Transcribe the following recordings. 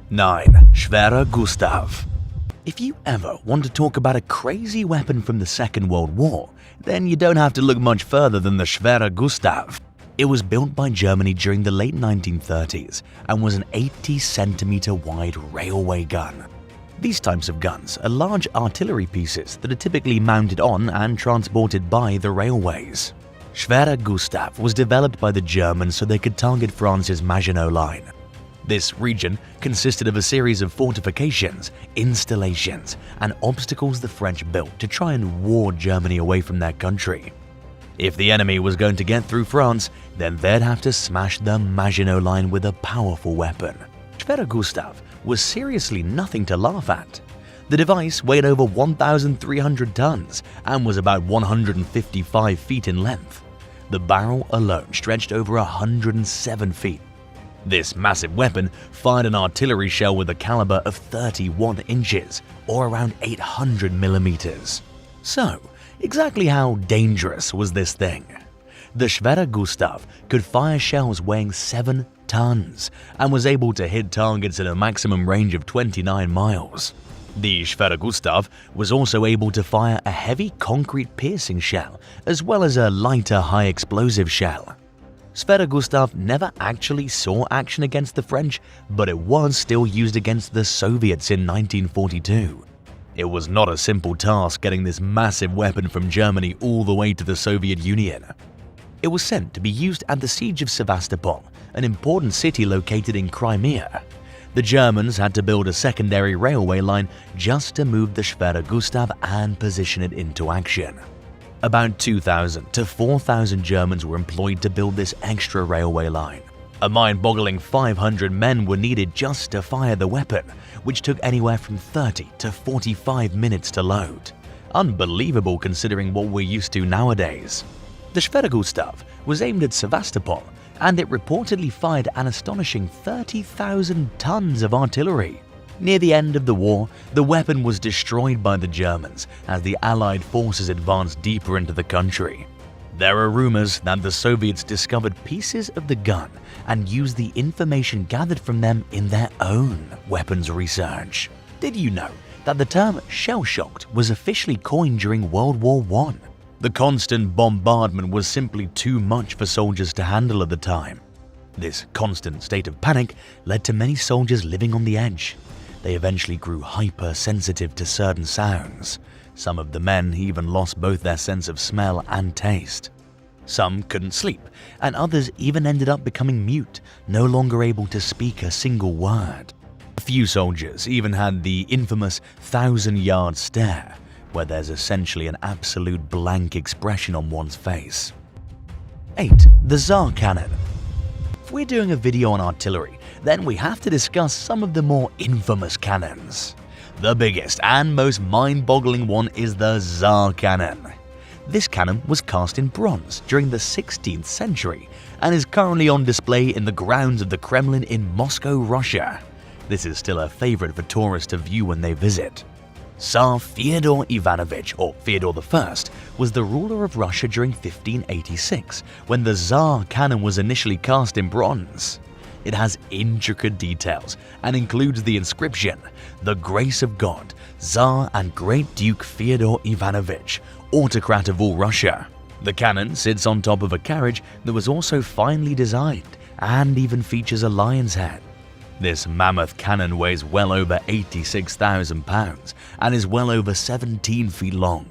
9. Schwerer Gustav. If you ever want to talk about a crazy weapon from the Second World War, then you don't have to look much further than the Schwerer Gustav. It was built by Germany during the late 1930s and was an 80-centimeter wide railway gun. These types of guns are large artillery pieces that are typically mounted on and transported by the railways. Schwerer Gustav was developed by the Germans so they could target France's Maginot Line. This region consisted of a series of fortifications, installations, and obstacles the French built to try and ward Germany away from their country. If the enemy was going to get through France, then they'd have to smash the Maginot Line with a powerful weapon. Schwerer Gustav was seriously nothing to laugh at. The device weighed over 1,300 tons and was about 155 feet in length. The barrel alone stretched over 107 feet. This massive weapon fired an artillery shell with a caliber of 31 inches, or around 800 millimeters. So, exactly how dangerous was this thing? The Schwerer Gustav could fire shells weighing 7 tons and was able to hit targets at a maximum range of 29 miles. The Schwerer Gustav was also able to fire a heavy concrete piercing shell as well as a lighter high-explosive shell. Schwerer Gustav never actually saw action against the French, but it was still used against the Soviets in 1942. It was not a simple task getting this massive weapon from Germany all the way to the Soviet Union. It was sent to be used at the Siege of Sevastopol, an important city located in Crimea. The Germans had to build a secondary railway line just to move the Schwerer Gustav and position it into action. About 2,000 to 4,000 Germans were employed to build this extra railway line. A mind-boggling 500 men were needed just to fire the weapon, which took anywhere from 30 to 45 minutes to load. Unbelievable considering what we're used to nowadays. The Schwerer Gustav was aimed at Sevastopol, and it reportedly fired an astonishing 30,000 tons of artillery. Near the end of the war, the weapon was destroyed by the Germans as the Allied forces advanced deeper into the country. There are rumors that the Soviets discovered pieces of the gun and used the information gathered from them in their own weapons research. Did you know that the term shell-shocked was officially coined during World War I? The constant bombardment was simply too much for soldiers to handle at the time. This constant state of panic led to many soldiers living on the edge. They eventually grew hypersensitive to certain sounds. Some of the men even lost both their sense of smell and taste. Some couldn't sleep, and others even ended up becoming mute, no longer able to speak a single word. A few soldiers even had the infamous 1,000-yard stare, where there's essentially an absolute blank expression on one's face. 8. The Tsar Cannon. If we're doing a video on artillery, then we have to discuss some of the more infamous cannons. The biggest and most mind-boggling one is the Tsar Cannon. This cannon was cast in bronze during the 16th century and is currently on display in the grounds of the Kremlin in Moscow, Russia. This is still a favorite for tourists to view when they visit. Tsar Fyodor Ivanovich, or Fyodor I, was the ruler of Russia during 1586, when the Tsar cannon was initially cast in bronze. It has intricate details and includes the inscription, "The grace of God, Tsar and Great Duke Fyodor Ivanovich, autocrat of all Russia." The cannon sits on top of a carriage that was also finely designed and even features a lion's head. This mammoth cannon weighs well over 86,000 pounds and is well over 17 feet long.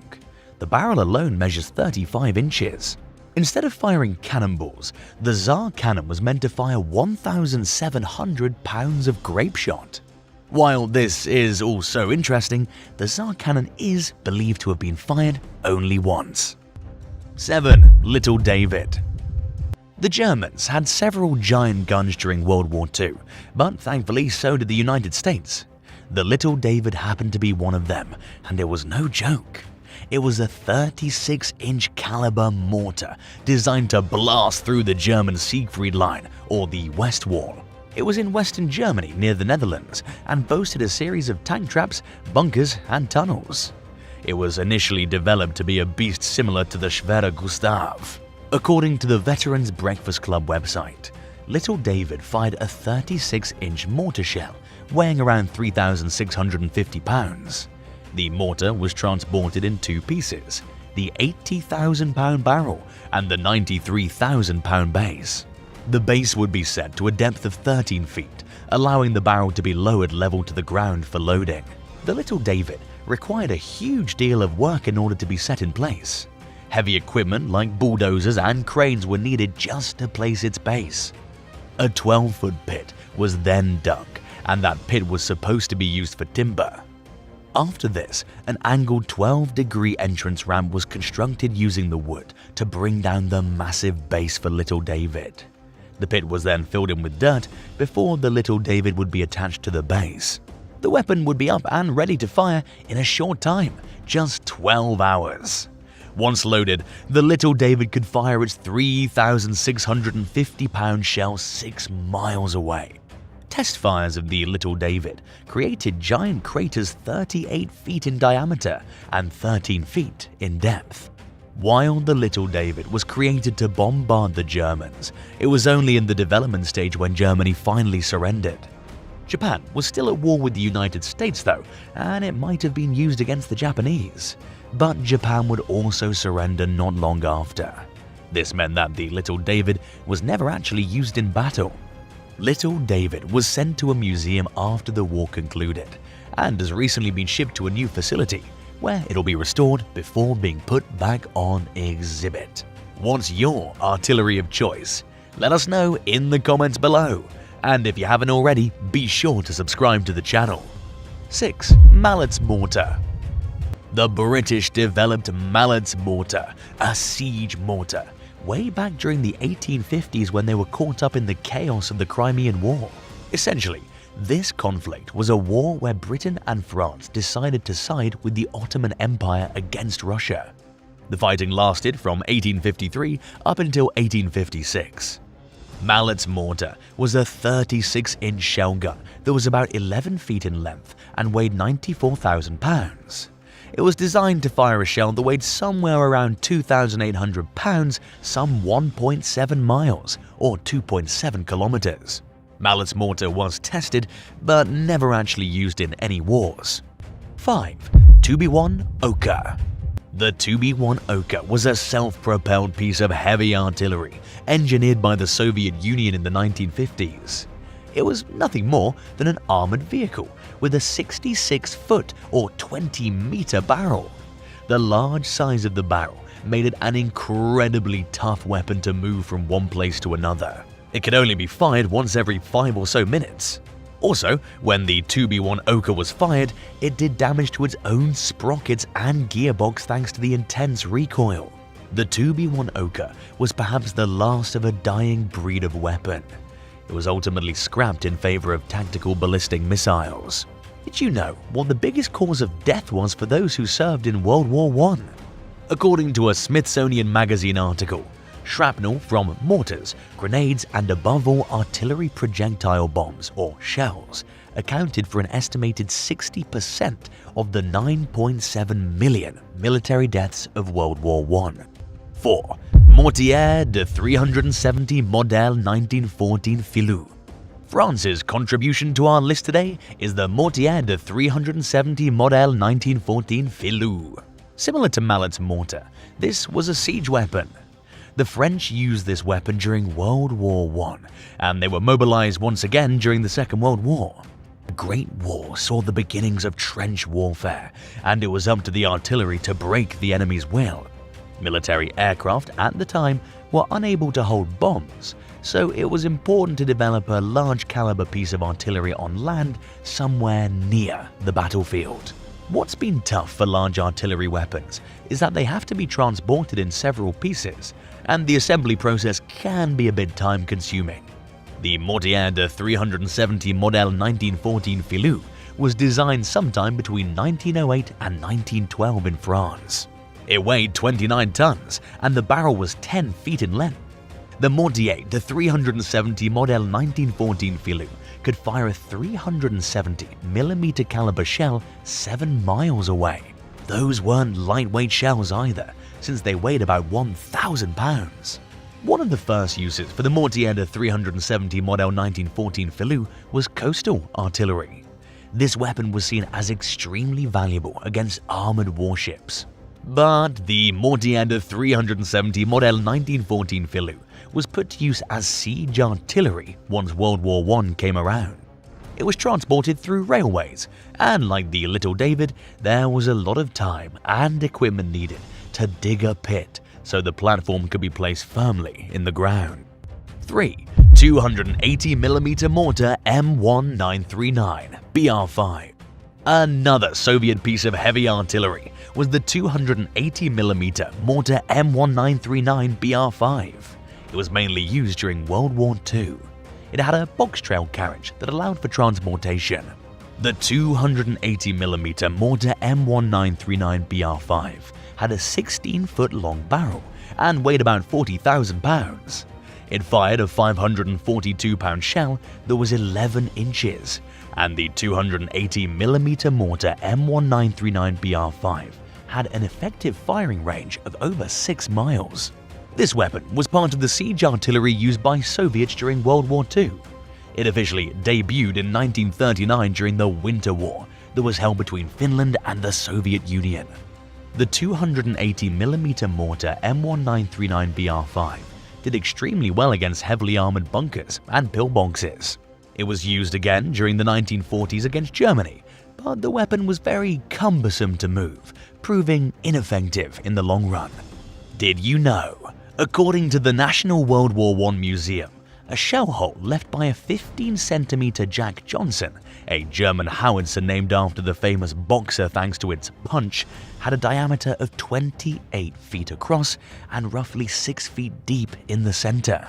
The barrel alone measures 35 inches. Instead of firing cannonballs, the Tsar cannon was meant to fire 1,700 pounds of grape shot. While this is also interesting, the Tsar cannon is believed to have been fired only once. 7. Little David. The Germans had several giant guns during World War II, but thankfully so did the United States. The Little David happened to be one of them, and it was no joke. It was a 36-inch caliber mortar designed to blast through the German Siegfried Line, or the West Wall. It was in western Germany near the Netherlands and boasted a series of tank traps, bunkers, and tunnels. It was initially developed to be a beast similar to the Schwerer Gustav. According to the Veterans Breakfast Club website, Little David fired a 36-inch mortar shell weighing around 3,650 pounds. The mortar was transported in two pieces, the 80,000-pound barrel and the 93,000-pound base. The base would be set to a depth of 13 feet, allowing the barrel to be lowered level to the ground for loading. The Little David required a huge deal of work in order to be set in place. Heavy equipment like bulldozers and cranes were needed just to place its base. A 12-foot pit was then dug, and that pit was supposed to be used for timber. After this, an angled 12-degree entrance ramp was constructed using the wood to bring down the massive base for Little David. The pit was then filled in with dirt before the Little David would be attached to the base. The weapon would be up and ready to fire in a short time, just 12 hours. Once loaded, the Little David could fire its 3,650-pound shell 6 miles away. Test fires of the Little David created giant craters 38 feet in diameter and 13 feet in depth. While the Little David was created to bombard the Germans, it was only in the development stage when Germany finally surrendered. Japan was still at war with the United States though, and it might have been used against the Japanese. But Japan would also surrender not long after. This meant that the Little David was never actually used in battle. Little David was sent to a museum after the war concluded, and has recently been shipped to a new facility, where it'll be restored before being put back on exhibit. What's your artillery of choice? Let us know in the comments below. And if you haven't already, be sure to subscribe to the channel. 6. Mallet's Mortar. The British developed Mallet's Mortar, a siege mortar, way back during the 1850s when they were caught up in the chaos of the Crimean War. Essentially, this conflict was a war where Britain and France decided to side with the Ottoman Empire against Russia. The fighting lasted from 1853 up until 1856. Mallet's mortar was a 36-inch shell gun that was about 11 feet in length and weighed 94,000 pounds. It was designed to fire a shell that weighed somewhere around 2,800 pounds, some 1.7 miles or 2.7 kilometers. Mallet's mortar was tested, but never actually used in any wars. 5. 2B1 Oka. The 2B1 Oka was a self-propelled piece of heavy artillery engineered by the Soviet Union in the 1950s. It was nothing more than an armored vehicle with a 66-foot or 20-meter barrel. The large size of the barrel made it an incredibly tough weapon to move from one place to another. It could only be fired once every 5 or so minutes. Also, when the 2B1 Oka was fired, it did damage to its own sprockets and gearbox thanks to the intense recoil. The 2B1 Oka was perhaps the last of a dying breed of weapon. It was ultimately scrapped in favor of tactical ballistic missiles. Did you know what the biggest cause of death was for those who served in World War I? According to a Smithsonian Magazine article, shrapnel from mortars, grenades, and above all artillery projectile bombs, or shells, accounted for an estimated 60% of the 9.7 million military deaths of World War I. 4. Mortier de 370 Model 1914 Filou. France's contribution to our list today is the Mortier de 370 Model 1914 Filou. Similar to Mallet's mortar, this was a siege weapon. The French used this weapon during World War I, and they were mobilized once again during the Second World War. The Great War saw the beginnings of trench warfare, and it was up to the artillery to break the enemy's will. Military aircraft at the time were unable to hold bombs, so it was important to develop a large caliber piece of artillery on land somewhere near the battlefield. What's been tough for large artillery weapons is that they have to be transported in several pieces, and the assembly process can be a bit time-consuming. The Mortier de 370 Model 1914 Filou was designed sometime between 1908 and 1912 in France. It weighed 29 tons, and the barrel was 10 feet in length. The Mortier de 370 Model 1914 Filou could fire a 370mm caliber shell 7 miles away. Those weren't lightweight shells either, since they weighed about 1,000 pounds. One of the first uses for the Mortier 370 Model 1914 Filou was coastal artillery. This weapon was seen as extremely valuable against armored warships. But the Mortier 370 Model 1914 Filou was put to use as siege artillery once World War I came around. It was transported through railways, and like the Little David, there was a lot of time and equipment needed to dig a pit so the platform could be placed firmly in the ground. 3. 280mm mortar M1939 BR5. Another Soviet piece of heavy artillery was the 280mm mortar M1939 BR5. It was mainly used during World War II. It had a box trail carriage that allowed for transportation. The 280mm mortar M1939 BR5 had a 16-foot long barrel and weighed about 40,000 pounds. It fired a 542-pound shell that was 11 inches, and the 280mm mortar M1939 BR5 had an effective firing range of over 6 miles. This weapon was part of the siege artillery used by Soviets during World War II. It officially debuted in 1939 during the Winter War that was held between Finland and the Soviet Union. The 280mm mortar M1939 BR5 did extremely well against heavily armored bunkers and pillboxes. It was used again during the 1940s against Germany, but the weapon was very cumbersome to move, proving ineffective in the long run. Did you know? According to the National World War I Museum, a shell hole left by a 15cm Jack Johnson, a German howitzer named after the famous boxer thanks to its punch, had a diameter of 28 feet across and roughly 6 feet deep in the center.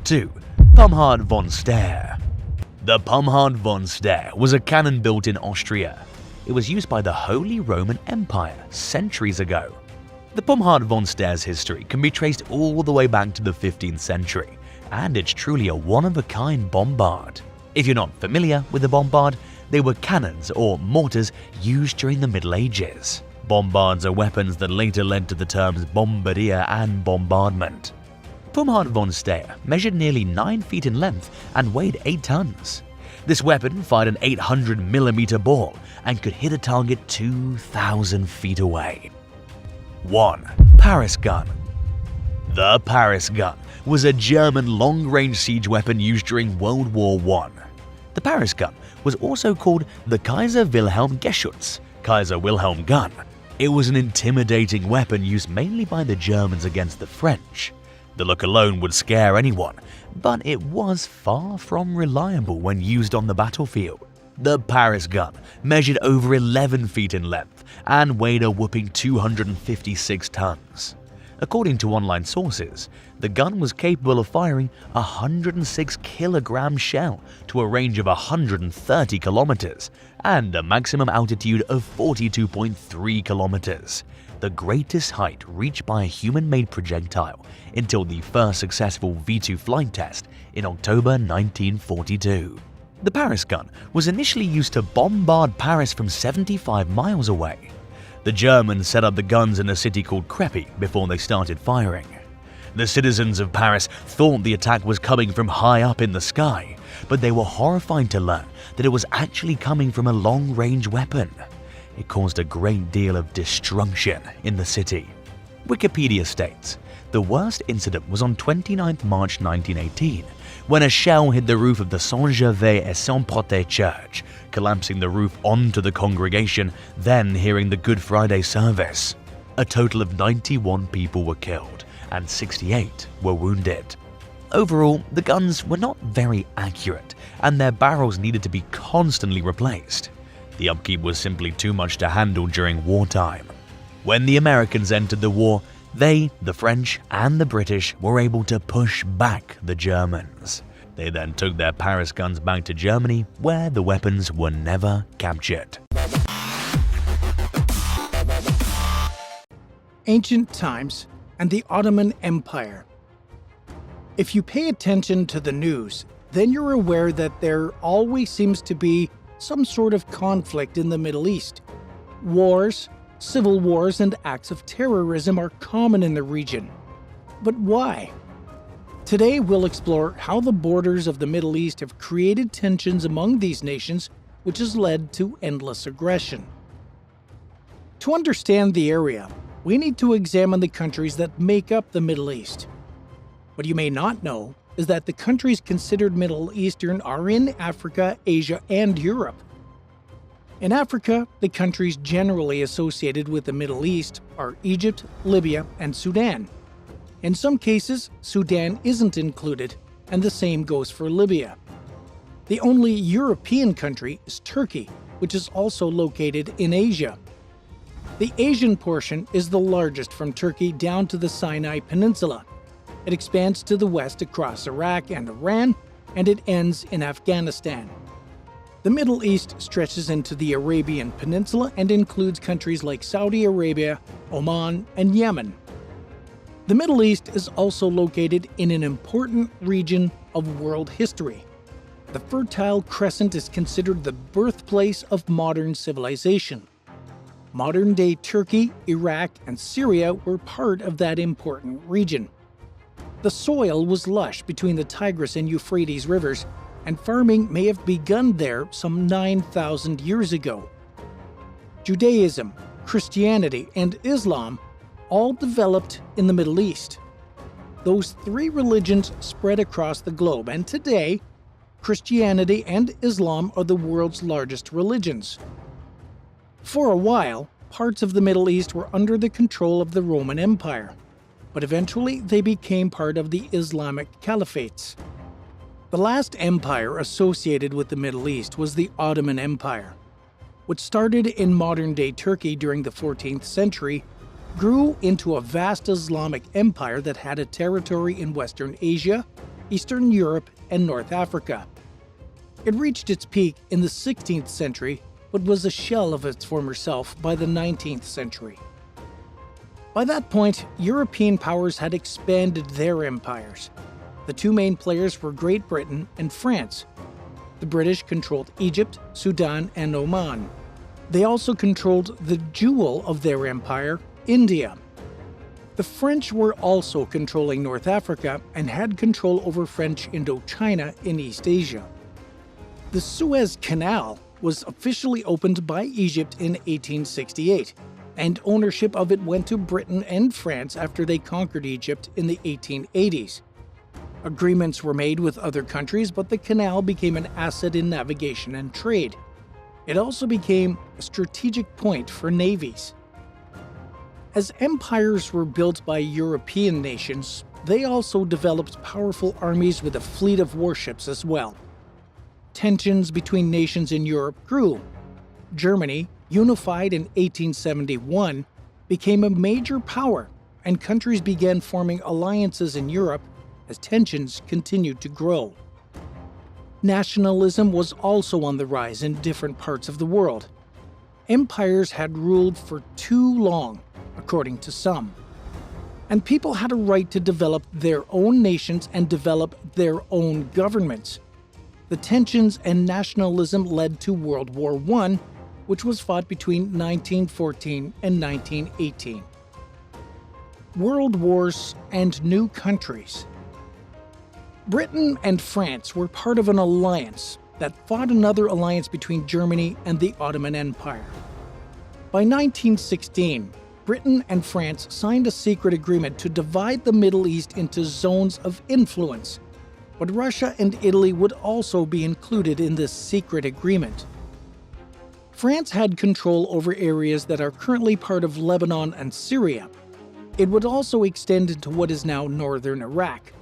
2. Pumhardt von Steyr. The Pumhardt von Steyr was a cannon built in Austria. It was used by the Holy Roman Empire centuries ago. The Pumhardt von Steyr's history can be traced all the way back to the 15th century, and it's truly a one-of-a-kind bombard. If you're not familiar with a bombard, they were cannons or mortars used during the Middle Ages. Bombards are weapons that later led to the terms bombardier and bombardment. Pumhardt von Steyr measured nearly 9 feet in length and weighed 8 tons. This weapon fired an 800mm ball and could hit a target 2,000 feet away. 1. Paris gun. The Paris gun was a German long-range siege weapon used during World War I. The Paris gun was also called the Kaiser Wilhelm Geschütz, Kaiser Wilhelm gun. It was an intimidating weapon used mainly by the Germans against the French. The look alone would scare anyone, but it was far from reliable when used on the battlefield. The Paris gun measured over 11 feet in length and weighed a whopping 256 tons. According to online sources, the gun was capable of firing a 106-kilogram shell to a range of 130 kilometers and a maximum altitude of 42.3 kilometers, the greatest height reached by a human-made projectile until the first successful V-2 flight test in October 1942. The Paris gun was initially used to bombard Paris from 75 miles away. The Germans set up the guns in a city called Crepy before they started firing. The citizens of Paris thought the attack was coming from high up in the sky, but they were horrified to learn that it was actually coming from a long-range weapon. It caused a great deal of destruction in the city. Wikipedia states, the worst incident was on 29 March 1918, when a shell hit the roof of the Saint-Gervais et Saint-Protais church, collapsing the roof onto the congregation, then hearing the Good Friday service. A total of 91 people were killed, and 68 were wounded. Overall, the guns were not very accurate, and their barrels needed to be constantly replaced. The upkeep was simply too much to handle during wartime. When the Americans entered the war, they, the French, and the British were able to push back the Germans. They then took their Paris guns back to Germany, where the weapons were never captured. Ancient times and the Ottoman Empire. If you pay attention to the news, then you're aware that there always seems to be some sort of conflict in the Middle East. Wars, civil wars, and acts of terrorism are common in the region. But why? Today, we'll explore how the borders of the Middle East have created tensions among these nations, which has led to endless aggression. To understand the area, we need to examine the countries that make up the Middle East. What you may not know is that the countries considered Middle Eastern are in Africa, Asia, and Europe. In Africa, the countries generally associated with the Middle East are Egypt, Libya, and Sudan. In some cases, Sudan isn't included, and the same goes for Libya. The only European country is Turkey, which is also located in Asia. The Asian portion is the largest from Turkey down to the Sinai Peninsula. It expands to the west across Iraq and Iran, and it ends in Afghanistan. The Middle East stretches into the Arabian Peninsula and includes countries like Saudi Arabia, Oman, and Yemen. The Middle East is also located in an important region of world history. The Fertile Crescent is considered the birthplace of modern civilization. Modern-day Turkey, Iraq, and Syria were part of that important region. The soil was lush between the Tigris and Euphrates rivers, and farming may have begun there some 9,000 years ago. Judaism, Christianity, and Islam all developed in the Middle East. Those three religions spread across the globe, and today, Christianity and Islam are the world's largest religions. For a while, parts of the Middle East were under the control of the Roman Empire, but eventually they became part of the Islamic Caliphates. The last empire associated with the Middle East was the Ottoman Empire, which started in modern-day Turkey during the 14th century, grew into a vast Islamic empire that had a territory in Western Asia, Eastern Europe, and North Africa. It reached its peak in the 16th century, but was a shell of its former self by the 19th century. By that point, European powers had expanded their empires. The two main players were Great Britain and France. The British controlled Egypt, Sudan, and Oman. They also controlled the jewel of their empire, India. The French were also controlling North Africa and had control over French Indochina in East Asia. The Suez Canal was officially opened by Egypt in 1868, and ownership of it went to Britain and France after they conquered Egypt in the 1880s. Agreements were made with other countries, but the canal became an asset in navigation and trade. It also became a strategic point for navies. As empires were built by European nations, they also developed powerful armies with a fleet of warships as well. Tensions between nations in Europe grew. Germany, unified in 1871, became a major power, and countries began forming alliances in Europe as tensions continued to grow. Nationalism was also on the rise in different parts of the world. Empires had ruled for too long, according to some. And people had a right to develop their own nations and develop their own governments. The tensions and nationalism led to World War I, which was fought between 1914 and 1918. World Wars and new countries. Britain and France were part of an alliance that fought another alliance between Germany and the Ottoman Empire. By 1916, Britain and France signed a secret agreement to divide the Middle East into zones of influence, but Russia and Italy would also be included in this secret agreement. France had control over areas that are currently part of Lebanon and Syria. It would also extend into what is now northern Iraq.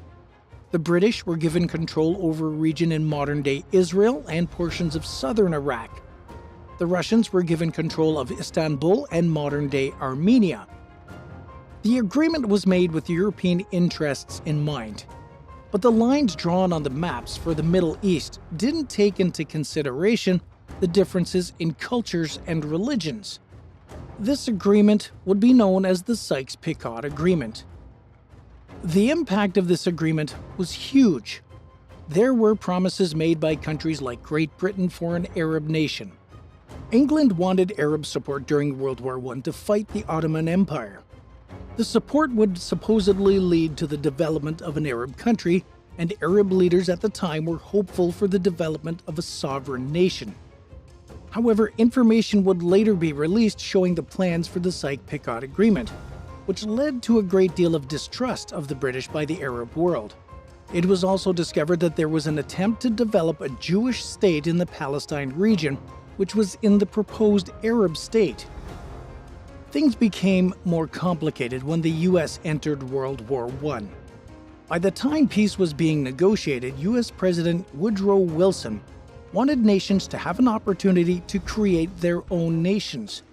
The British were given control over a region in modern-day Israel and portions of southern Iraq. The Russians were given control of Istanbul and modern-day Armenia. The agreement was made with European interests in mind, but the lines drawn on the maps for the Middle East didn't take into consideration the differences in cultures and religions. This agreement would be known as the Sykes-Picot Agreement. The impact of this agreement was huge. There were promises made by countries like Great Britain for an Arab nation. England wanted Arab support during World War I to fight the Ottoman Empire. The support would supposedly lead to the development of an Arab country, and Arab leaders at the time were hopeful for the development of a sovereign nation. However, information would later be released showing the plans for the Sykes-Picot Agreement, which led to a great deal of distrust of the British by the Arab world. It was also discovered that there was an attempt to develop a Jewish state in the Palestine region, which was in the proposed Arab state. Things became more complicated when the US entered World War I. By the time peace was being negotiated, US President Woodrow Wilson wanted nations to have an opportunity to create their own nations.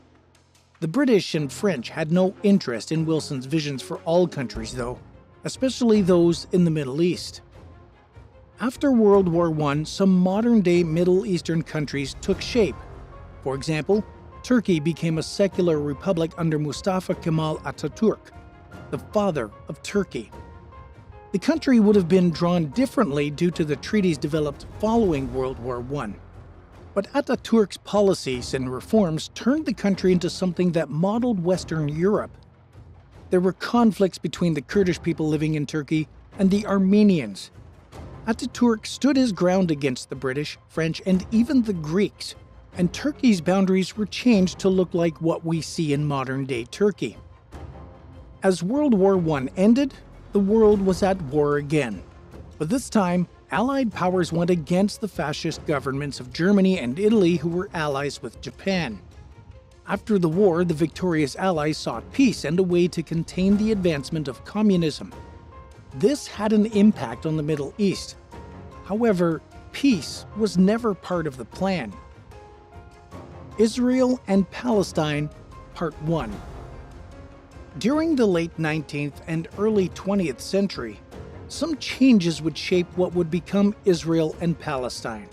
The British and French had no interest in Wilson's visions for all countries, though, especially those in the Middle East. After World War I, some modern-day Middle Eastern countries took shape. For example, Turkey became a secular republic under Mustafa Kemal Atatürk, the father of Turkey. The country would have been drawn differently due to the treaties developed following World War I. But Atatürk's policies and reforms turned the country into something that modeled Western Europe. There were conflicts between the Kurdish people living in Turkey and the Armenians. Atatürk stood his ground against the British, French, and even the Greeks, and Turkey's boundaries were changed to look like what we see in modern-day Turkey. As World War I ended, the world was at war again. But this time, Allied powers went against the fascist governments of Germany and Italy, who were allies with Japan. After the war, the victorious Allies sought peace and a way to contain the advancement of communism. This had an impact on the Middle East. However, peace was never part of the plan. Israel and Palestine, Part 1. During the late 19th and early 20th century, some changes would shape what would become Israel and Palestine.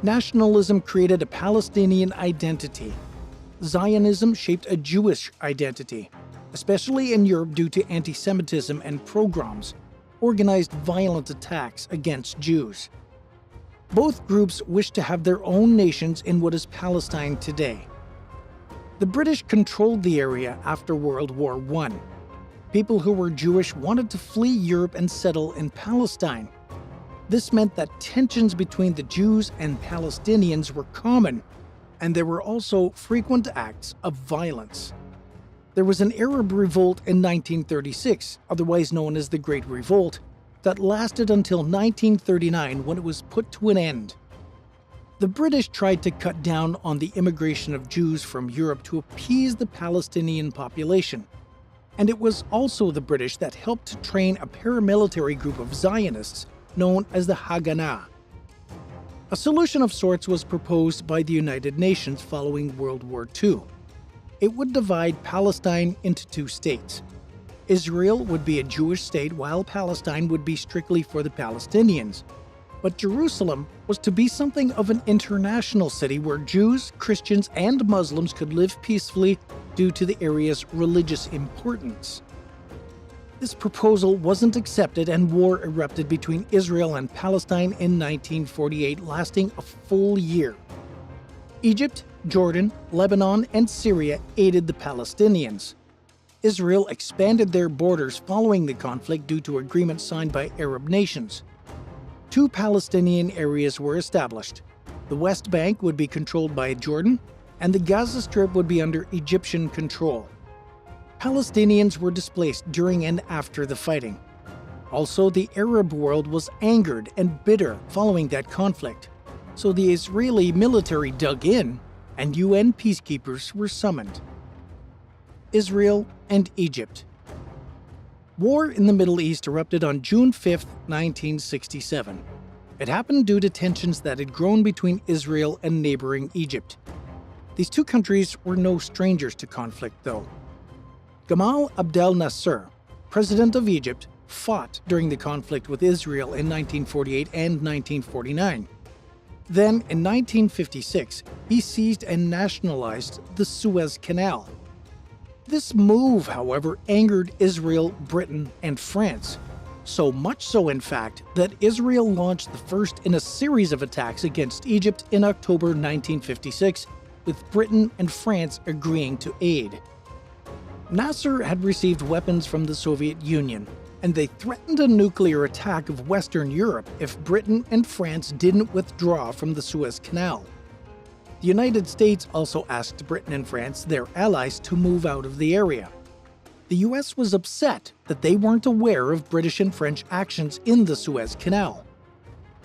Nationalism created a Palestinian identity. Zionism shaped a Jewish identity, especially in Europe due to anti-Semitism and pogroms, organized violent attacks against Jews. Both groups wished to have their own nations in what is Palestine today. The British controlled the area after World War I. People who were Jewish wanted to flee Europe and settle in Palestine. This meant that tensions between the Jews and Palestinians were common, and there were also frequent acts of violence. There was an Arab revolt in 1936, otherwise known as the Great Revolt, that lasted until 1939 when it was put to an end. The British tried to cut down on the immigration of Jews from Europe to appease the Palestinian population. And it was also the British that helped to train a paramilitary group of Zionists known as the Haganah. A solution of sorts was proposed by the United Nations following World War II. It would divide Palestine into two states. Israel would be a Jewish state while Palestine would be strictly for the Palestinians. But Jerusalem was to be something of an international city where Jews, Christians, and Muslims could live peacefully due to the area's religious importance. This proposal wasn't accepted and war erupted between Israel and Palestine in 1948, lasting a full year. Egypt, Jordan, Lebanon, and Syria aided the Palestinians. Israel expanded their borders following the conflict due to agreements signed by Arab nations. Two Palestinian areas were established. The West Bank would be controlled by Jordan, and the Gaza Strip would be under Egyptian control. Palestinians were displaced during and after the fighting. Also, the Arab world was angered and bitter following that conflict, so the Israeli military dug in, and UN peacekeepers were summoned. Israel and Egypt. War in the Middle East erupted on June 5, 1967. It happened due to tensions that had grown between Israel and neighboring Egypt. These two countries were no strangers to conflict, though. Gamal Abdel Nasser, president of Egypt, fought during the conflict with Israel in 1948 and 1949. Then, in 1956, he seized and nationalized the Suez Canal. This move, however, angered Israel, Britain, and France. So much so, in fact, that Israel launched the first in a series of attacks against Egypt in October 1956, with Britain and France agreeing to aid. Nasser had received weapons from the Soviet Union, and they threatened a nuclear attack of Western Europe if Britain and France didn't withdraw from the Suez Canal. The United States also asked Britain and France, their allies, to move out of the area. The US was upset that they weren't aware of British and French actions in the Suez Canal.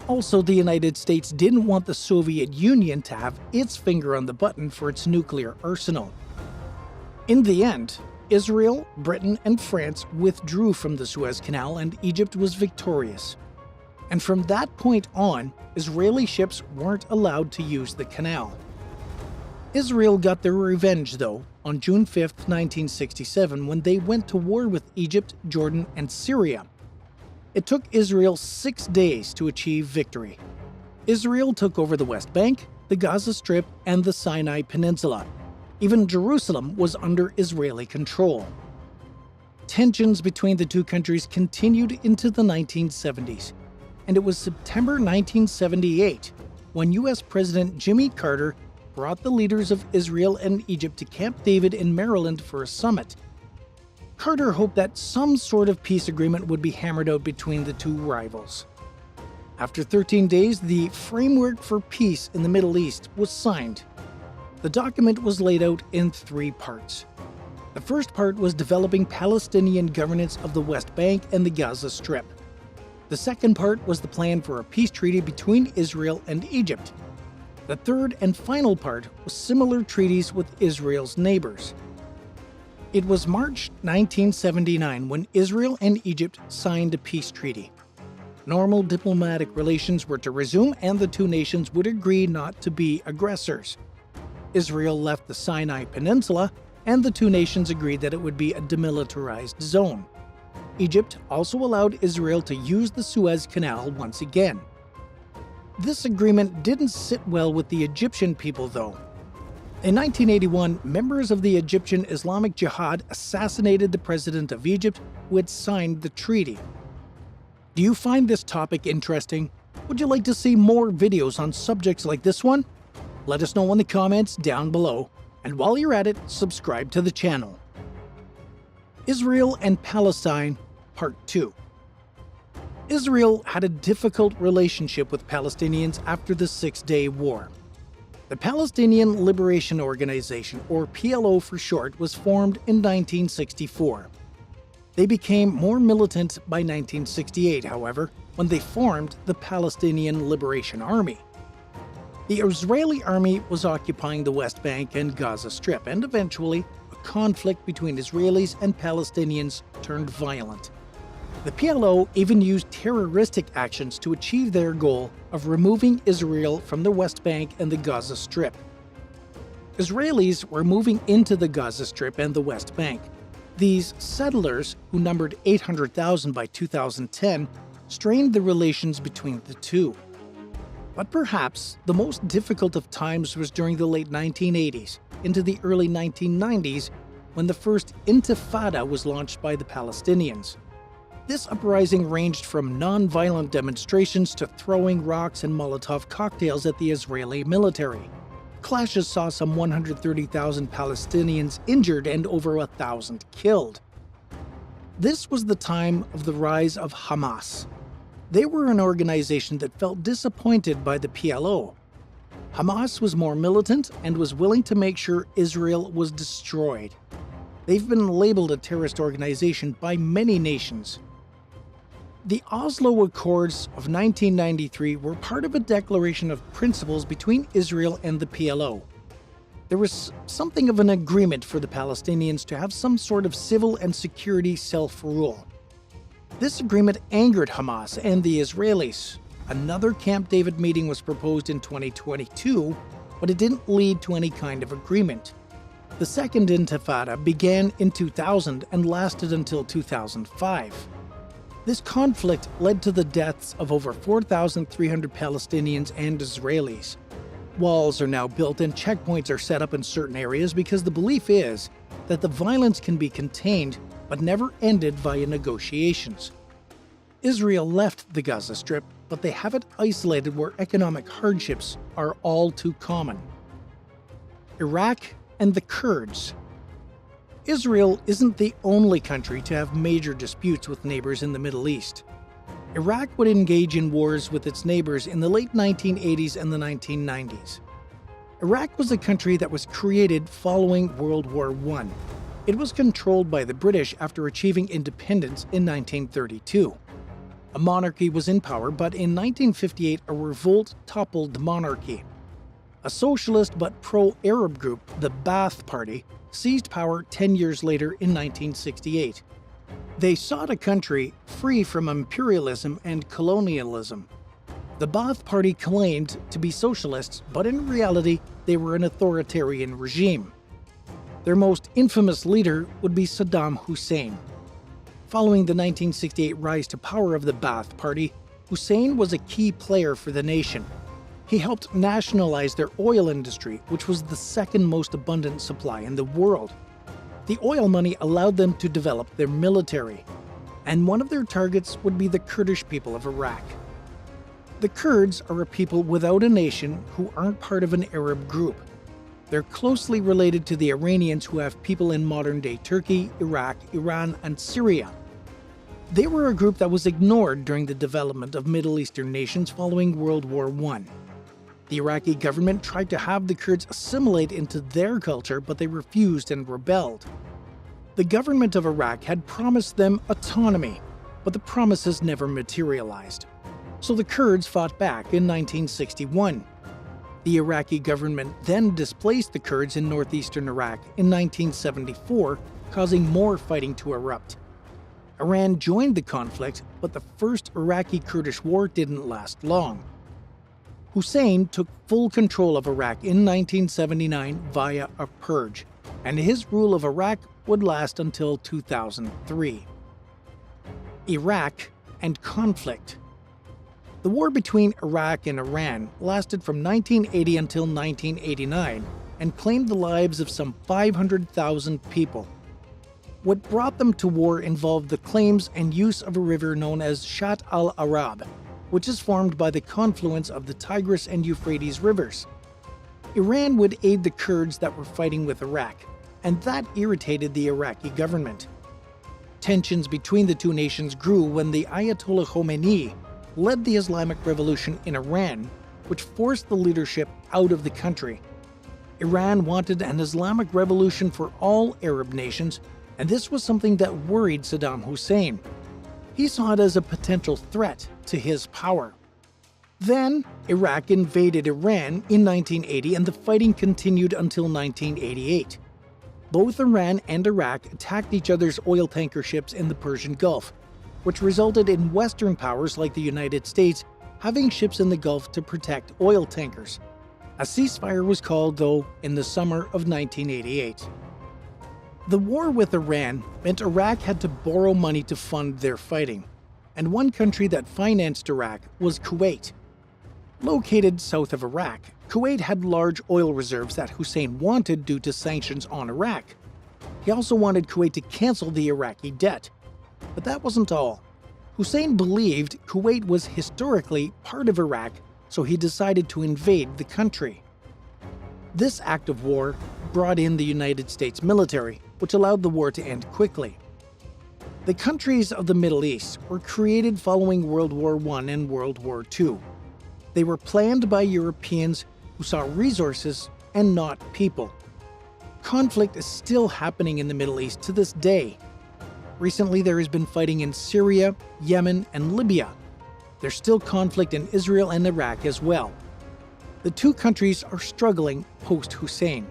Also, the United States didn't want the Soviet Union to have its finger on the button for its nuclear arsenal. In the end, Israel, Britain, and France withdrew from the Suez Canal and Egypt was victorious. And from that point on, Israeli ships weren't allowed to use the canal. Israel got their revenge, though, on June 5, 1967, when they went to war with Egypt, Jordan, and Syria. It took Israel 6 days to achieve victory. Israel took over the West Bank, the Gaza Strip, and the Sinai Peninsula. Even Jerusalem was under Israeli control. Tensions between the two countries continued into the 1970s, and it was September 1978 when US President Jimmy Carter brought the leaders of Israel and Egypt to Camp David in Maryland for a summit. Carter hoped that some sort of peace agreement would be hammered out between the two rivals. After 13 days, the Framework for Peace in the Middle East was signed. The document was laid out in 3 parts. The first part was developing Palestinian governance of the West Bank and the Gaza Strip. The second part was the plan for a peace treaty between Israel and Egypt. The third and final part was similar treaties with Israel's neighbors. It was March 1979 when Israel and Egypt signed a peace treaty. Normal diplomatic relations were to resume and the two nations would agree not to be aggressors. Israel left the Sinai Peninsula and the two nations agreed that it would be a demilitarized zone. Egypt also allowed Israel to use the Suez Canal once again. This agreement didn't sit well with the Egyptian people, though. In 1981, members of the Egyptian Islamic Jihad assassinated the president of Egypt who had signed the treaty. Do you find this topic interesting? Would you like to see more videos on subjects like this one? Let us know in the comments down below. And while you're at it, subscribe to the channel. Israel and Palestine, Part 2. Israel had a difficult relationship with Palestinians after the Six-Day War. The Palestinian Liberation Organization, or PLO for short, was formed in 1964. They became more militant by 1968, however, when they formed the Palestinian Liberation Army. The Israeli army was occupying the West Bank and Gaza Strip, and eventually, a conflict between Israelis and Palestinians turned violent. The PLO even used terroristic actions to achieve their goal of removing Israel from the West Bank and the Gaza Strip. Israelis were moving into the Gaza Strip and the West Bank. These settlers, who numbered 800,000 by 2010, strained the relations between the two. But perhaps the most difficult of times was during the late 1980s into the early 1990s when the first Intifada was launched by the Palestinians. This uprising ranged from non-violent demonstrations to throwing rocks and Molotov cocktails at the Israeli military. Clashes saw some 130,000 Palestinians injured and over 1,000 killed. This was the time of the rise of Hamas. They were an organization that felt disappointed by the PLO. Hamas was more militant and was willing to make sure Israel was destroyed. They've been labeled a terrorist organization by many nations. The Oslo Accords of 1993 were part of a declaration of principles between Israel and the PLO. There was something of an agreement for the Palestinians to have some sort of civil and security self-rule. This agreement angered Hamas and the Israelis. Another Camp David meeting was proposed in 2022, but it didn't lead to any kind of agreement. The Second Intifada began in 2000 and lasted until 2005. This conflict led to the deaths of over 4,300 Palestinians and Israelis. Walls are now built and checkpoints are set up in certain areas because the belief is that the violence can be contained but never ended via negotiations. Israel left the Gaza Strip, but they have it isolated where economic hardships are all too common. Iraq and the Kurds. Israel isn't the only country to have major disputes with neighbors in the Middle East. Iraq would engage in wars with its neighbors in the late 1980s and the 1990s. Iraq was a country that was created following World War I. It was controlled by the British after achieving independence in 1932. A monarchy was in power, but in 1958 a revolt toppled the monarchy. A socialist but pro-Arab group, the Ba'ath Party, seized power 10 years later in 1968. They sought a country free from imperialism and colonialism. The Ba'ath Party claimed to be socialists, but in reality they were an authoritarian regime. Their most infamous leader would be Saddam Hussein. Following the 1968 rise to power of the Ba'ath Party, Hussein was a key player for the nation. He helped nationalize their oil industry, which was the second most abundant supply in the world. The oil money allowed them to develop their military, and one of their targets would be the Kurdish people of Iraq. The Kurds are a people without a nation who aren't part of an Arab group. They're closely related to the Iranians who have people in modern-day Turkey, Iraq, Iran, and Syria. They were a group that was ignored during the development of Middle Eastern nations following World War I. The Iraqi government tried to have the Kurds assimilate into their culture, but they refused and rebelled. The government of Iraq had promised them autonomy, but the promises never materialized. So the Kurds fought back in 1961. The Iraqi government then displaced the Kurds in northeastern Iraq in 1974, causing more fighting to erupt. Iran joined the conflict, but the first Iraqi-Kurdish war didn't last long. Hussein took full control of Iraq in 1979 via a purge, and his rule of Iraq would last until 2003. Iraq and conflict. The war between Iraq and Iran lasted from 1980 until 1989 and claimed the lives of some 500,000 people. What brought them to war involved the claims and use of a river known as Shatt al-Arab, which is formed by the confluence of the Tigris and Euphrates rivers. Iran would aid the Kurds that were fighting with Iraq, and that irritated the Iraqi government. Tensions between the two nations grew when the Ayatollah Khomeini led the Islamic Revolution in Iran, which forced the leadership out of the country. Iran wanted an Islamic revolution for all Arab nations, and this was something that worried Saddam Hussein. He saw it as a potential threat to his power. Then, Iraq invaded Iran in 1980 and the fighting continued until 1988. Both Iran and Iraq attacked each other's oil tanker ships in the Persian Gulf, which resulted in Western powers like the United States having ships in the Gulf to protect oil tankers. A ceasefire was called, though, in the summer of 1988. The war with Iran meant Iraq had to borrow money to fund their fighting, and one country that financed Iraq was Kuwait. Located south of Iraq, Kuwait had large oil reserves that Hussein wanted due to sanctions on Iraq. He also wanted Kuwait to cancel the Iraqi debt. But that wasn't all. Hussein believed Kuwait was historically part of Iraq, so he decided to invade the country. This act of war brought in the United States military, which allowed the war to end quickly. The countries of the Middle East were created following World War I and World War II. They were planned by Europeans who saw resources and not people. Conflict is still happening in the Middle East to this day. Recently, there has been fighting in Syria, Yemen, and Libya. There's still conflict in Israel and Iraq as well. The two countries are struggling post-Hussein.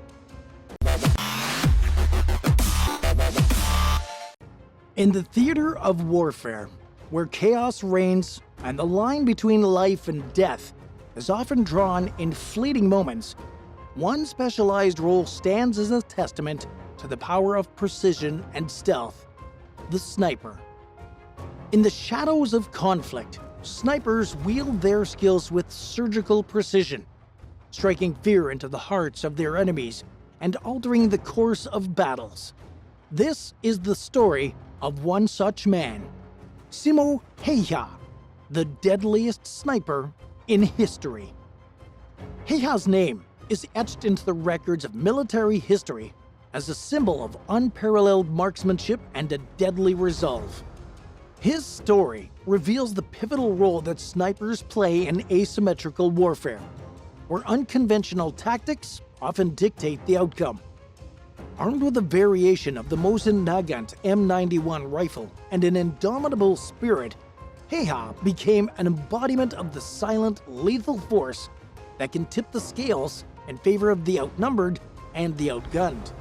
In the theater of warfare, where chaos reigns and the line between life and death is often drawn in fleeting moments, one specialized role stands as a testament to the power of precision and stealth: the sniper. In the shadows of conflict, snipers wield their skills with surgical precision, striking fear into the hearts of their enemies and altering the course of battles. This is the story of one such man, Simo Häyhä, the deadliest sniper in history. Häyhä's name is etched into the records of military history as a symbol of unparalleled marksmanship and a deadly resolve. His story reveals the pivotal role that snipers play in asymmetrical warfare, where unconventional tactics often dictate the outcome. Armed with a variation of the Mosin Nagant M91 rifle and an indomitable spirit, Heha became an embodiment of the silent, lethal force that can tip the scales in favor of the outnumbered and the outgunned.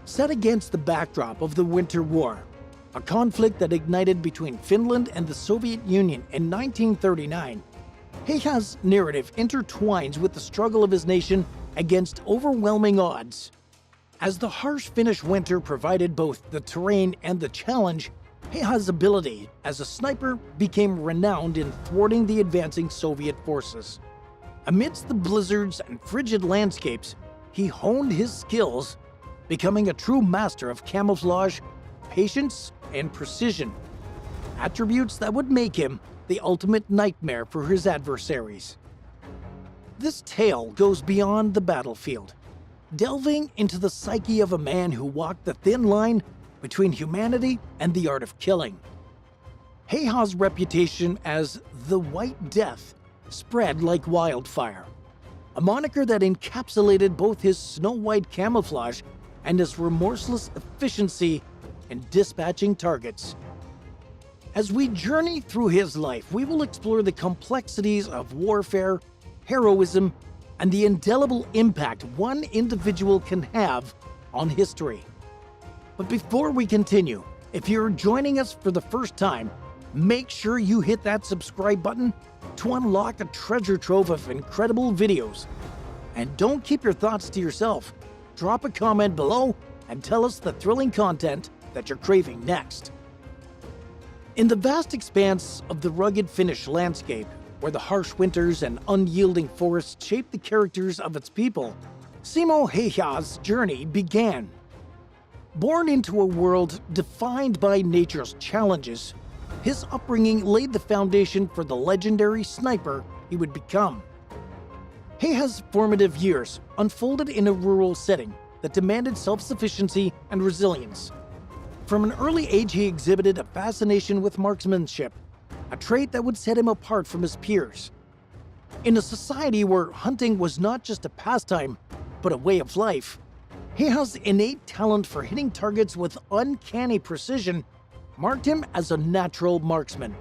Set against the backdrop of the Winter War, a conflict that ignited between Finland and the Soviet Union in 1939, Heha's narrative intertwines with the struggle of his nation against overwhelming odds. As the harsh Finnish winter provided both the terrain and the challenge, Heha's ability as a sniper became renowned in thwarting the advancing Soviet forces. Amidst the blizzards and frigid landscapes, he honed his skills, becoming a true master of camouflage, patience, and precision, attributes that would make him the ultimate nightmare for his adversaries. This tale goes beyond the battlefield, delving into the psyche of a man who walked the thin line between humanity and the art of killing. Heha's reputation as the White Death spread like wildfire, a moniker that encapsulated both his snow-white camouflage and his remorseless efficiency in dispatching targets. As we journey through his life, we will explore the complexities of warfare, heroism, and the indelible impact one individual can have on history. But before we continue, if you're joining us for the first time, make sure you hit that subscribe button to unlock a treasure trove of incredible videos. And don't keep your thoughts to yourself. Drop a comment below and tell us the thrilling content that you're craving next. In the vast expanse of the rugged Finnish landscape, where the harsh winters and unyielding forests shape the characters of its people, Simo Heha's journey began. Born into a world defined by nature's challenges, his upbringing laid the foundation for the legendary sniper he would become. Heha's formative years unfolded in a rural setting that demanded self-sufficiency and resilience. From an early age, he exhibited a fascination with marksmanship, a trait that would set him apart from his peers. In a society where hunting was not just a pastime, but a way of life, Heha's innate talent for hitting targets with uncanny precision marked him as a natural marksman.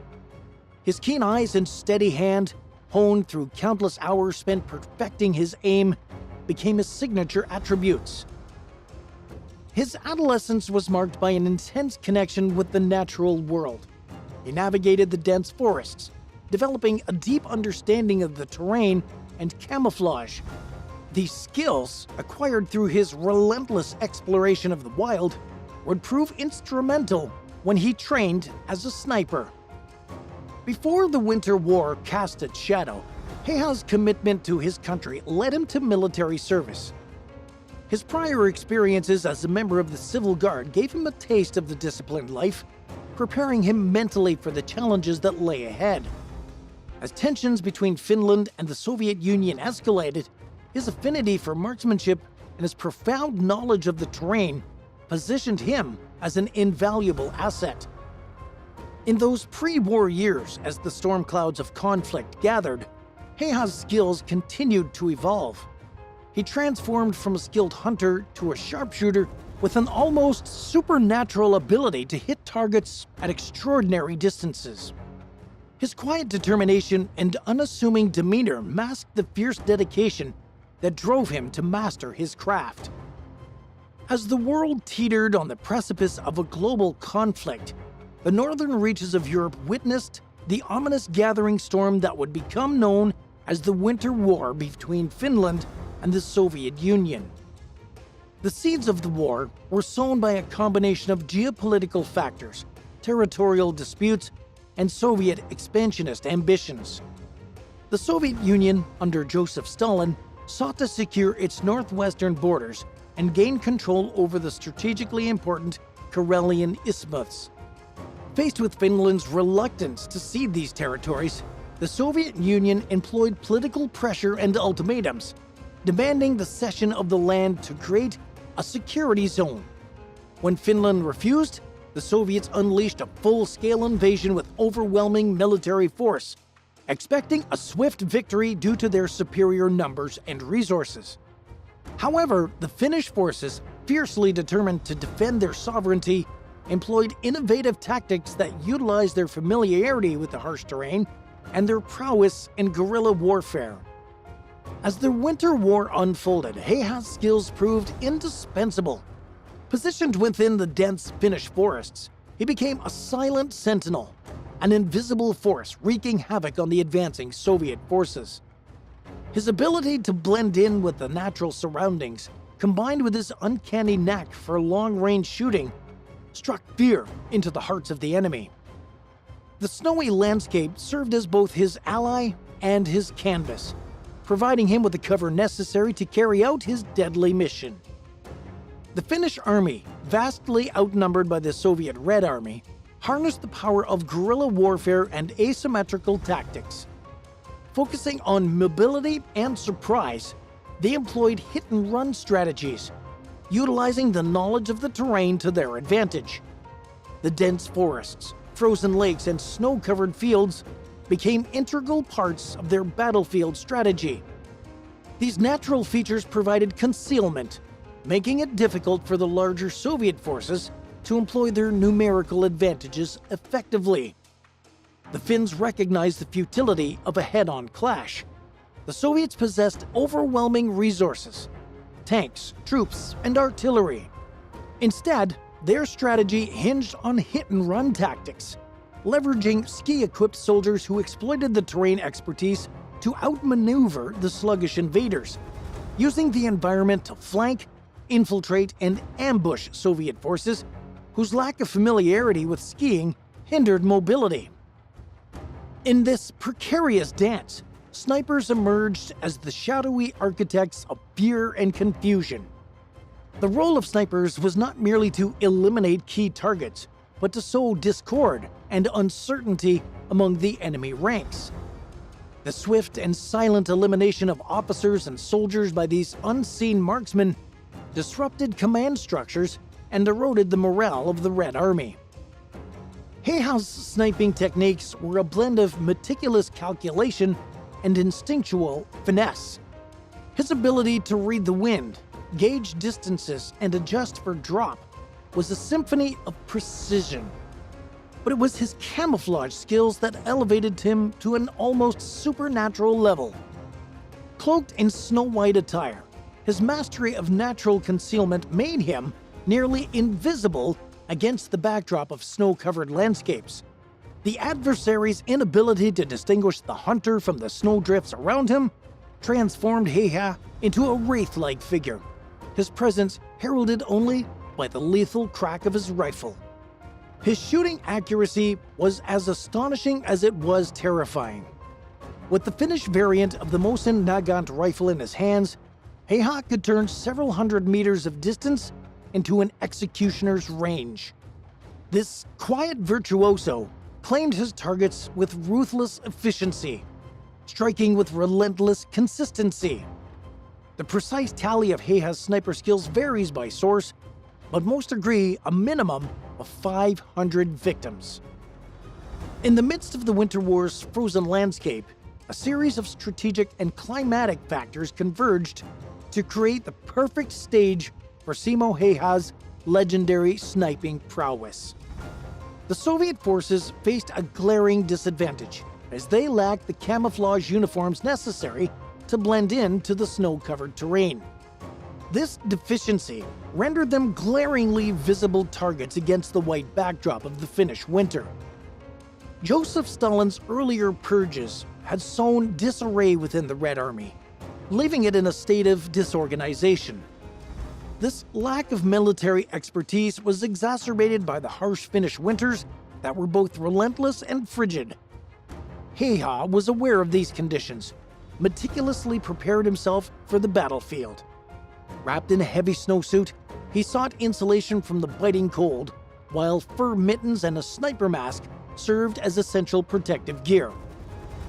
His keen eyes and steady hand, honed through countless hours spent perfecting his aim, became his signature attributes. His adolescence was marked by an intense connection with the natural world. He navigated the dense forests, developing a deep understanding of the terrain and camouflage. These skills, acquired through his relentless exploration of the wild, would prove instrumental when he trained as a sniper. Before the Winter War cast its shadow, Heha's commitment to his country led him to military service. His prior experiences as a member of the Civil Guard gave him a taste of the disciplined life, preparing him mentally for the challenges that lay ahead. As tensions between Finland and the Soviet Union escalated, his affinity for marksmanship and his profound knowledge of the terrain positioned him as an invaluable asset. In those pre-war years, as the storm clouds of conflict gathered, Heha's skills continued to evolve. He transformed from a skilled hunter to a sharpshooter with an almost supernatural ability to hit targets at extraordinary distances. His quiet determination and unassuming demeanor masked the fierce dedication that drove him to master his craft. As the world teetered on the precipice of a global conflict, the northern reaches of Europe witnessed the ominous gathering storm that would become known as the Winter War between Finland and the Soviet Union. The seeds of the war were sown by a combination of geopolitical factors, territorial disputes, and Soviet expansionist ambitions. The Soviet Union, under Joseph Stalin, sought to secure its northwestern borders and gain control over the strategically important Karelian Isthmus. Faced with Finland's reluctance to cede these territories, the Soviet Union employed political pressure and ultimatums, demanding the cession of the land to create a security zone. When Finland refused, the Soviets unleashed a full-scale invasion with overwhelming military force, expecting a swift victory due to their superior numbers and resources. However, the Finnish forces, fiercely determined to defend their sovereignty, employed innovative tactics that utilized their familiarity with the harsh terrain and their prowess in guerrilla warfare. As the Winter War unfolded, Heiha's skills proved indispensable. Positioned within the dense Finnish forests, he became a silent sentinel, an invisible force wreaking havoc on the advancing Soviet forces. His ability to blend in with the natural surroundings, combined with his uncanny knack for long-range shooting, struck fear into the hearts of the enemy. The snowy landscape served as both his ally and his canvas, providing him with the cover necessary to carry out his deadly mission. The Finnish army, vastly outnumbered by the Soviet Red Army, harnessed the power of guerrilla warfare and asymmetrical tactics. Focusing on mobility and surprise, they employed hit-and-run strategies, utilizing the knowledge of the terrain to their advantage. The dense forests, frozen lakes, and snow-covered fields became integral parts of their battlefield strategy. These natural features provided concealment, making it difficult for the larger Soviet forces to employ their numerical advantages effectively. The Finns recognized the futility of a head-on clash. The Soviets possessed overwhelming resources: tanks, troops, and artillery. Instead, their strategy hinged on hit-and-run tactics, leveraging ski-equipped soldiers who exploited the terrain expertise to outmaneuver the sluggish invaders, using the environment to flank, infiltrate, and ambush Soviet forces whose lack of familiarity with skiing hindered mobility. In this precarious dance, snipers emerged as the shadowy architects of fear and confusion. The role of snipers was not merely to eliminate key targets, but to sow discord and uncertainty among the enemy ranks. The swift and silent elimination of officers and soldiers by these unseen marksmen disrupted command structures and eroded the morale of the Red Army. Heiha's sniping techniques were a blend of meticulous calculation and instinctual finesse. His ability to read the wind, gauge distances, and adjust for drop was a symphony of precision. But it was his camouflage skills that elevated him to an almost supernatural level. Cloaked in snow-white attire, his mastery of natural concealment made him nearly invisible against the backdrop of snow-covered landscapes. The adversary's inability to distinguish the hunter from the snowdrifts around him transformed Heiha into a wraith-like figure, his presence heralded only by the lethal crack of his rifle. His shooting accuracy was as astonishing as it was terrifying. With the Finnish variant of the Mosin Nagant rifle in his hands, Heiha could turn several hundred meters of distance into an executioner's range. This quiet virtuoso claimed his targets with ruthless efficiency, striking with relentless consistency. The precise tally of Heiha's sniper skills varies by source, but most agree a minimum of 500 victims. In the midst of the Winter War's frozen landscape, a series of strategic and climatic factors converged to create the perfect stage for Simo Heiha's legendary sniping prowess. The Soviet forces faced a glaring disadvantage, as they lacked the camouflage uniforms necessary to blend in to the snow-covered terrain. This deficiency rendered them glaringly visible targets against the white backdrop of the Finnish winter. Joseph Stalin's earlier purges had sown disarray within the Red Army, leaving it in a state of disorganization. This lack of military expertise was exacerbated by the harsh Finnish winters that were both relentless and frigid. Heiha was aware of these conditions, meticulously prepared himself for the battlefield. Wrapped in a heavy snowsuit, he sought insulation from the biting cold, while fur mittens and a sniper mask served as essential protective gear.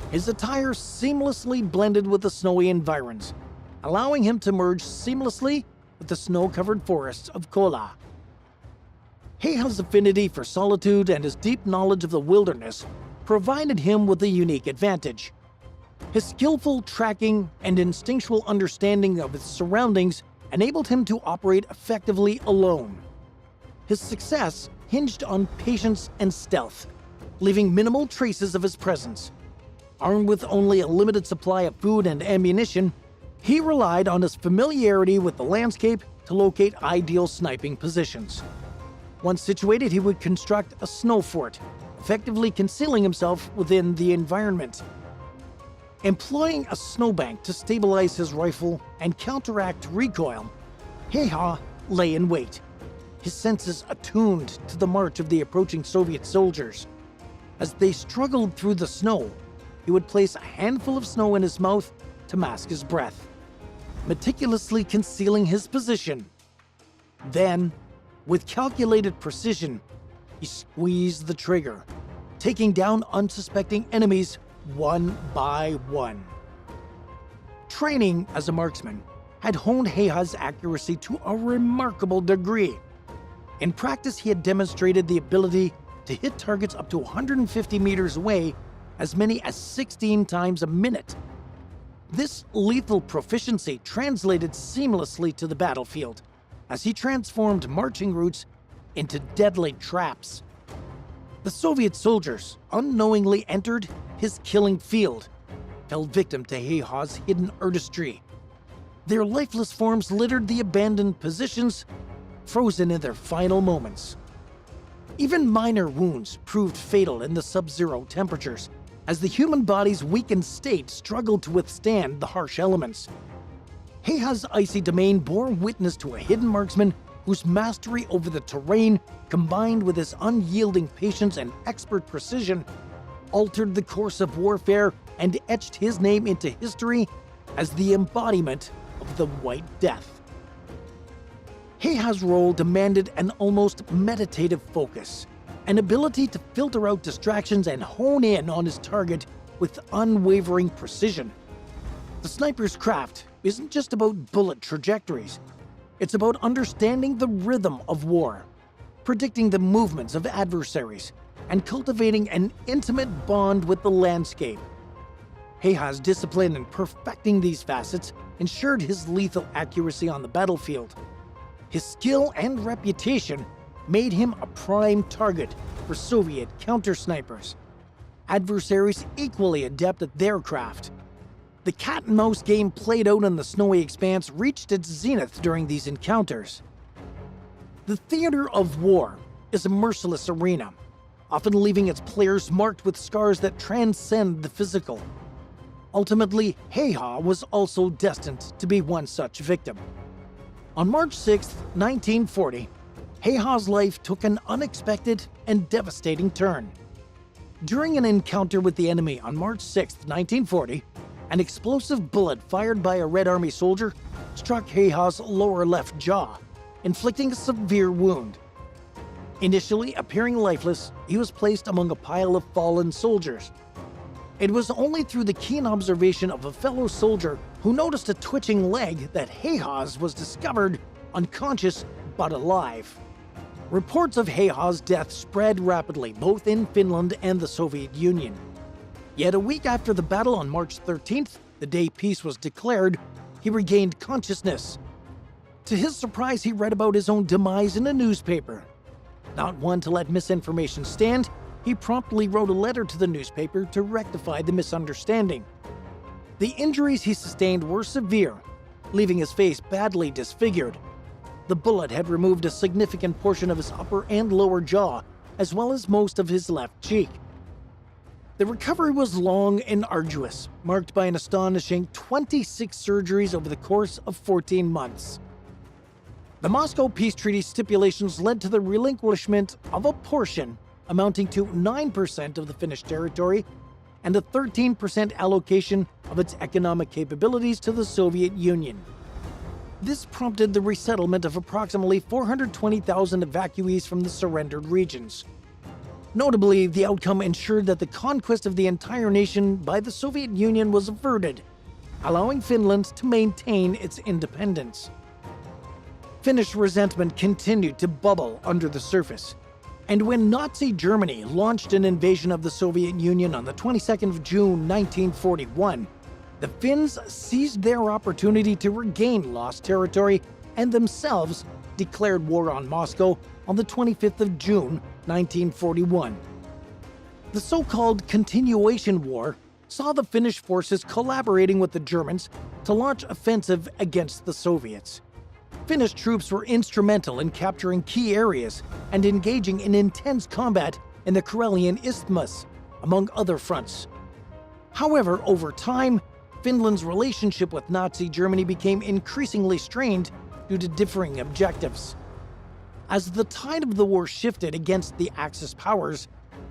His attire seamlessly blended with the snowy environs, allowing him to merge seamlessly with the snow-covered forests of Kola. Heiha's affinity for solitude and his deep knowledge of the wilderness provided him with a unique advantage. His skillful tracking and instinctual understanding of his surroundings enabled him to operate effectively alone. His success hinged on patience and stealth, leaving minimal traces of his presence. Armed with only a limited supply of food and ammunition, he relied on his familiarity with the landscape to locate ideal sniping positions. Once situated, he would construct a snow fort, effectively concealing himself within the environment. Employing a snowbank to stabilize his rifle and counteract recoil, Heiha lay in wait, his senses attuned to the march of the approaching Soviet soldiers. As they struggled through the snow, he would place a handful of snow in his mouth to mask his breath, meticulously concealing his position. Then, with calculated precision, he squeezed the trigger, taking down unsuspecting enemies one by one. Training as a marksman had honed Heiha's accuracy to a remarkable degree. In practice, he had demonstrated the ability to hit targets up to 150 meters away as many as 16 times a minute. This lethal proficiency translated seamlessly to the battlefield as he transformed marching routes into deadly traps. The Soviet soldiers unknowingly entered his killing field, fell victim to Heiha's hidden artistry. Their lifeless forms littered the abandoned positions, frozen in their final moments. Even minor wounds proved fatal in the sub-zero temperatures, as the human body's weakened state struggled to withstand the harsh elements. Heiha's icy domain bore witness to a hidden marksman whose mastery over the terrain, combined with his unyielding patience and expert precision, altered the course of warfare and etched his name into history as the embodiment of the White Death. Heiha's role demanded an almost meditative focus, an ability to filter out distractions and hone in on his target with unwavering precision. The sniper's craft isn't just about bullet trajectories. It's about understanding the rhythm of war, predicting the movements of adversaries, and cultivating an intimate bond with the landscape. Heiha's discipline in perfecting these facets ensured his lethal accuracy on the battlefield. His skill and reputation made him a prime target for Soviet counter-snipers, adversaries equally adept at their craft. The cat-and-mouse game played out on the snowy expanse reached its zenith during these encounters. The theater of war is a merciless arena, often leaving its players marked with scars that transcend the physical. Ultimately, Heiha was also destined to be one such victim. On March 6, 1940, Heiha's life took an unexpected and devastating turn. During an encounter with the enemy on March 6, 1940, an explosive bullet fired by a Red Army soldier struck Heiha's lower left jaw, inflicting a severe wound. Initially appearing lifeless, he was placed among a pile of fallen soldiers. It was only through the keen observation of a fellow soldier who noticed a twitching leg that Heiha's was discovered unconscious but alive. Reports of Heiha's death spread rapidly both in Finland and the Soviet Union. Yet a week after the battle on March 13th, the day peace was declared, he regained consciousness. To his surprise, he read about his own demise in a newspaper. Not one to let misinformation stand, he promptly wrote a letter to the newspaper to rectify the misunderstanding. The injuries he sustained were severe, leaving his face badly disfigured. The bullet had removed a significant portion of his upper and lower jaw, as well as most of his left cheek. The recovery was long and arduous, marked by an astonishing 26 surgeries over the course of 14 months. The Moscow Peace Treaty stipulations led to the relinquishment of a portion amounting to 9% of the Finnish territory and a 13% allocation of its economic capabilities to the Soviet Union. This prompted the resettlement of approximately 420,000 evacuees from the surrendered regions. Notably, the outcome ensured that the conquest of the entire nation by the Soviet Union was averted, allowing Finland to maintain its independence. Finnish resentment continued to bubble under the surface. And when Nazi Germany launched an invasion of the Soviet Union on the 22nd of June 1941, the Finns seized their opportunity to regain lost territory and themselves declared war on Moscow on the 25th of June 1941. The so-called Continuation War saw the Finnish forces collaborating with the Germans to launch offensive against the Soviets. Finnish troops were instrumental in capturing key areas and engaging in intense combat in the Karelian Isthmus, among other fronts. However, over time, Finland's relationship with Nazi Germany became increasingly strained due to differing objectives. As the tide of the war shifted against the Axis powers,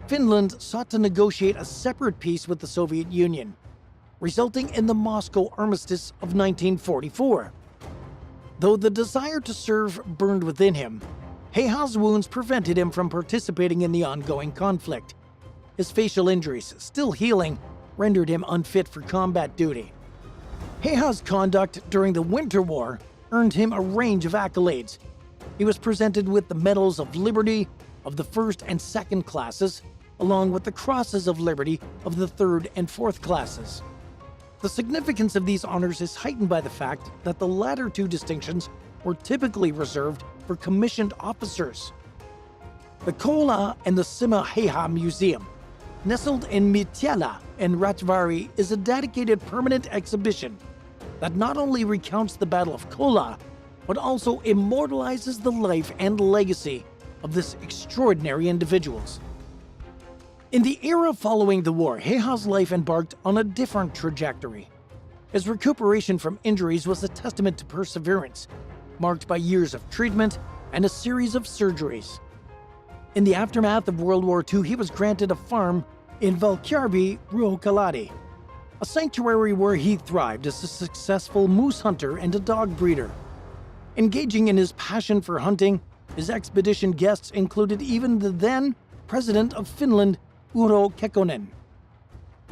Finland sought to negotiate a separate peace with the Soviet Union, resulting in the Moscow Armistice of 1944. Though the desire to serve burned within him, Heha's wounds prevented him from participating in the ongoing conflict. His facial injuries, still healing, rendered him unfit for combat duty. Heha's conduct during the Winter War earned him a range of accolades. He was presented with the Medals of Liberty of the first and second classes, along with the Crosses of Liberty of the third and fourth classes. The significance of these honors is heightened by the fact that the latter two distinctions were typically reserved for commissioned officers. The Kola and the Sima Heha Museum, nestled in Mityala and Ratvari, is a dedicated permanent exhibition that not only recounts the Battle of Kola, but also immortalizes the life and legacy of this extraordinary individuals. In the era following the war, Heha's life embarked on a different trajectory. His recuperation from injuries was a testament to perseverance, marked by years of treatment and a series of surgeries. In the aftermath of World War II, he was granted a farm in Valkjärvi, Ruokolahti, a sanctuary where he thrived as a successful moose hunter and a dog breeder. Engaging in his passion for hunting, his expedition guests included even the then President of Finland, Urho Kekkonen.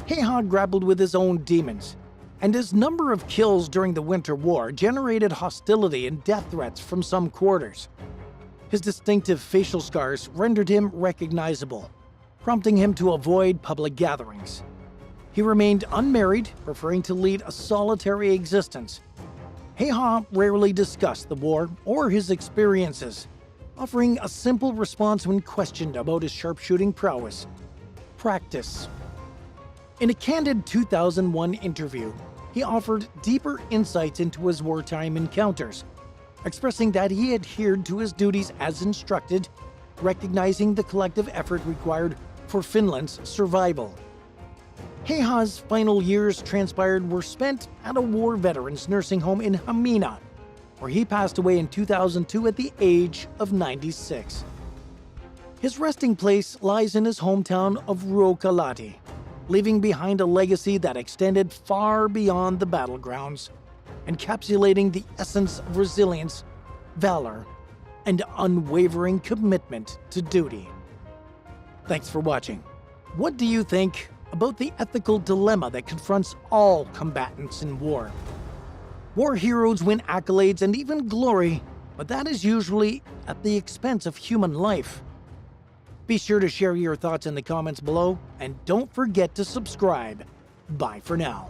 Heha grappled with his own demons, and his number of kills during the Winter War generated hostility and death threats from some quarters. His distinctive facial scars rendered him recognizable, prompting him to avoid public gatherings. He remained unmarried, preferring to lead a solitary existence. Heha rarely discussed the war or his experiences, offering a simple response when questioned about his sharpshooting prowess: practice. In a candid 2001 interview, he offered deeper insights into his wartime encounters, expressing that he adhered to his duties as instructed, recognizing the collective effort required for Finland's survival. Heha's final years transpired were spent at a war veterans nursing home in Hamina, where he passed away in 2002 at the age of 96. His resting place lies in his hometown of Ruokolahti, leaving behind a legacy that extended far beyond the battlegrounds, encapsulating the essence of resilience, valor, and unwavering commitment to duty. Thanks for watching. What do you think about the ethical dilemma that confronts all combatants in war? War heroes win accolades and even glory, but that is usually at the expense of human life. Be sure to share your thoughts in the comments below, and don't forget to subscribe. Bye for now.